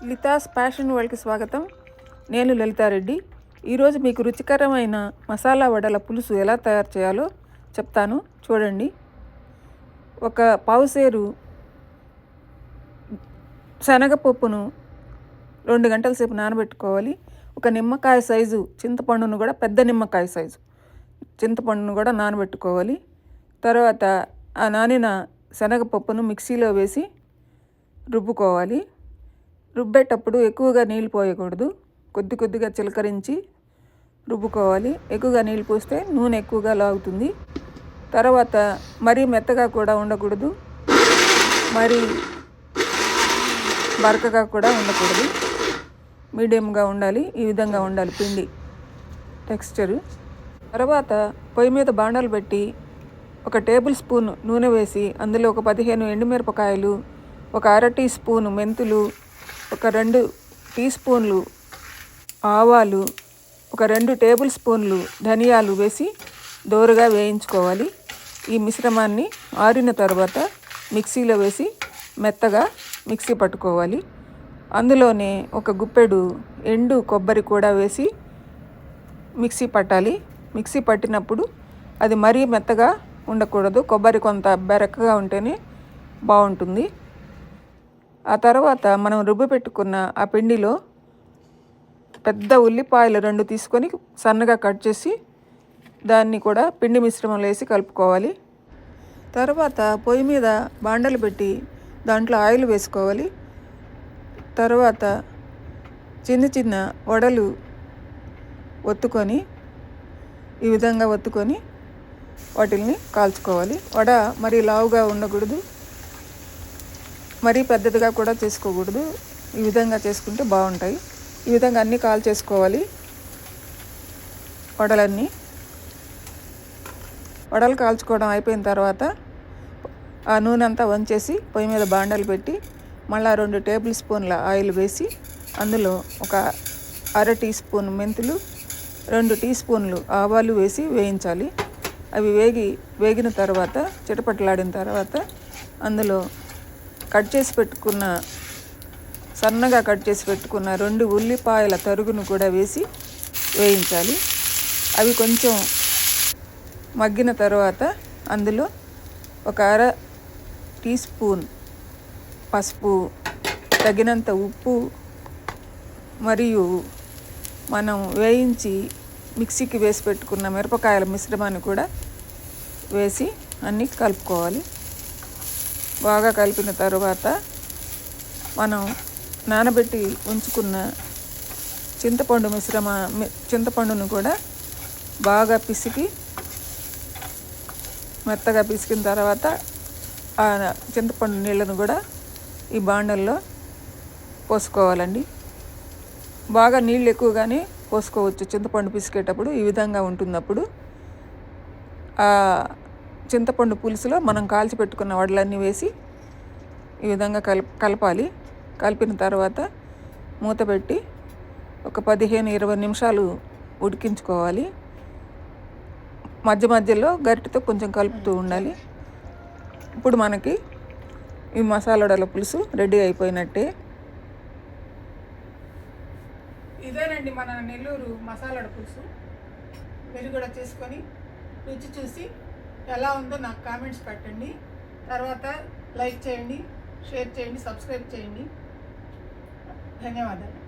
లితాస్ fashion వరల్డ్కి స్వాగతం. నేను లలితారెడ్డి. ఈరోజు మీకు రుచికరమైన మసాలా వడల పులుసు ఎలా తయారు చేయాలో చెప్తాను, చూడండి. ఒక పావుసేరు శనగపప్పును 2 గంటల సేపు నానబెట్టుకోవాలి. ఒక నిమ్మకాయ సైజు చింతపండును కూడా, పెద్ద నిమ్మకాయ సైజు చింతపండును కూడా నానబెట్టుకోవాలి. తర్వాత ఆ నానిన శనగపప్పును మిక్సీలో వేసి రుబ్బుకోవాలి. రుబ్బేటప్పుడు ఎక్కువగా నీళ్ళు పోయకూడదు, కొద్ది కొద్దిగా చిలకరించి రుబ్బుకోవాలి. ఎక్కువగా నీళ్ళు పోస్తే నూనె ఎక్కువగా లాగుతుంది. తర్వాత మరీ మెత్తగా కూడా ఉండకూడదు, మరీ బరకగా కూడా ఉండకూడదు, మీడియంగా ఉండాలి. ఈ విధంగా ఉండాలి పిండి టెక్స్చరు. తర్వాత పొయ్యి మీద బాండాలు పెట్టి 1 టేబుల్ స్పూన్ నూనె వేసి అందులో ఒక 15 ఎండుమిరపకాయలు, ఒక 1/2 టీ స్పూను మెంతులు, ఒక 2 టీ స్పూన్లు ఆవాలు, ఒక 2 టేబుల్ స్పూన్లు ధనియాలు వేసి దోరగా వేయించుకోవాలి. ఈ మిశ్రమాన్ని ఆరిన తర్వాత మిక్సీలో వేసి మెత్తగా మిక్సీ పట్టుకోవాలి. అందులోనే ఒక గుప్పెడు ఎండు కొబ్బరి కూడా వేసి మిక్సీ పట్టాలి. మిక్సీ పట్టినప్పుడు అది మరీ మెత్తగా ఉండకూడదు, కొబ్బరి కొంత బెరకగా ఉంటేనే బాగుంటుంది. ఆ తర్వాత మనం రుబ్బు పెట్టుకున్న ఆ పిండిలో పెద్ద ఉల్లిపాయలు 2 తీసుకొని సన్నగా కట్ చేసి దాన్ని కూడా పిండి మిశ్రమంలో వేసి కలుపుకోవాలి. తర్వాత పొయ్యి మీద బాండలు పెట్టి దాంట్లో ఆయిల్ వేసుకోవాలి. తర్వాత చిన్న చిన్న వడలు ఒత్తుకొని, ఈ విధంగా ఒత్తుకొని వాటిల్ని కాల్చుకోవాలి. వడ మరీ లావుగా ఉండకూడదు, మరీ పెద్దదిగా కూడా చేసుకోకూడదు. ఈ విధంగా చేసుకుంటే బాగుంటాయి. ఈ విధంగా అన్నీ చేసుకోవాలి. వడలు కాల్చుకోవడం అయిపోయిన తర్వాత ఆ నూనె అంతా వంచేసి పొయ్యి మీద బాండలు పెట్టి మళ్ళీ 2 టేబుల్ స్పూన్ల ఆయిల్ వేసి అందులో ఒక 1/2 టీ స్పూన్ మెంతులు, 2 టీ స్పూన్లు ఆవాలు వేసి వేయించాలి. అవి వేగిన తర్వాత చిటపటలాడిన తర్వాత అందులో సన్నగా కట్ చేసి పెట్టుకున్న 2 ఉల్లిపాయల తరుగును కూడా వేసి వేయించాలి. అవి కొంచెం మగ్గిన తర్వాత అందులో ఒక 1/2 టీ స్పూన్ పసుపు, తగినంత ఉప్పు మరియు మనం వేయించి మిక్సీకి వేసి పెట్టుకున్న మిరపకాయల మిశ్రమాన్ని కూడా వేసి అన్నీ కలుపుకోవాలి. బాగా కలిపిన తర్వాత మనం నానబెట్టి ఉంచుకున్న చింతపండును కూడా బాగా మెత్తగా పిసికిన తర్వాత ఆ చింతపండు నీళ్ళను కూడా ఈ బాండల్లో పోసుకోవాలండి. బాగా నీళ్ళు ఎక్కువగానే పోసుకోవచ్చు చింతపండు పిసికేటప్పుడు. ఈ విధంగా ఉంటున్నప్పుడు ఆ చింతపండు పులుసులో మనం కాల్చి పెట్టుకున్న వడలన్నీ వేసి ఈ విధంగా కలపాలి. కలిపిన తర్వాత మూత పెట్టి ఒక 15-20 నిమిషాలు ఉడికించుకోవాలి. మధ్య మధ్యలో గరిటెతో కొంచెం కలుపుతూ ఉండాలి. ఇప్పుడు మనకి ఈ మసాలా వడల పులుసు రెడీ అయిపోయినట్టే. ఇదేనండి మన నెల్లూరు మసాలా వడ పులుసు. మీరు కూడా చేసుకొని రుచి చూసి ఎలా ఉందో నాకు కామెంట్స్ పెట్టండి. తర్వాత లైక్ చేయండి, షేర్ చేయండి, సబ్స్క్రైబ్ చేయండి. ధన్యవాదాలు.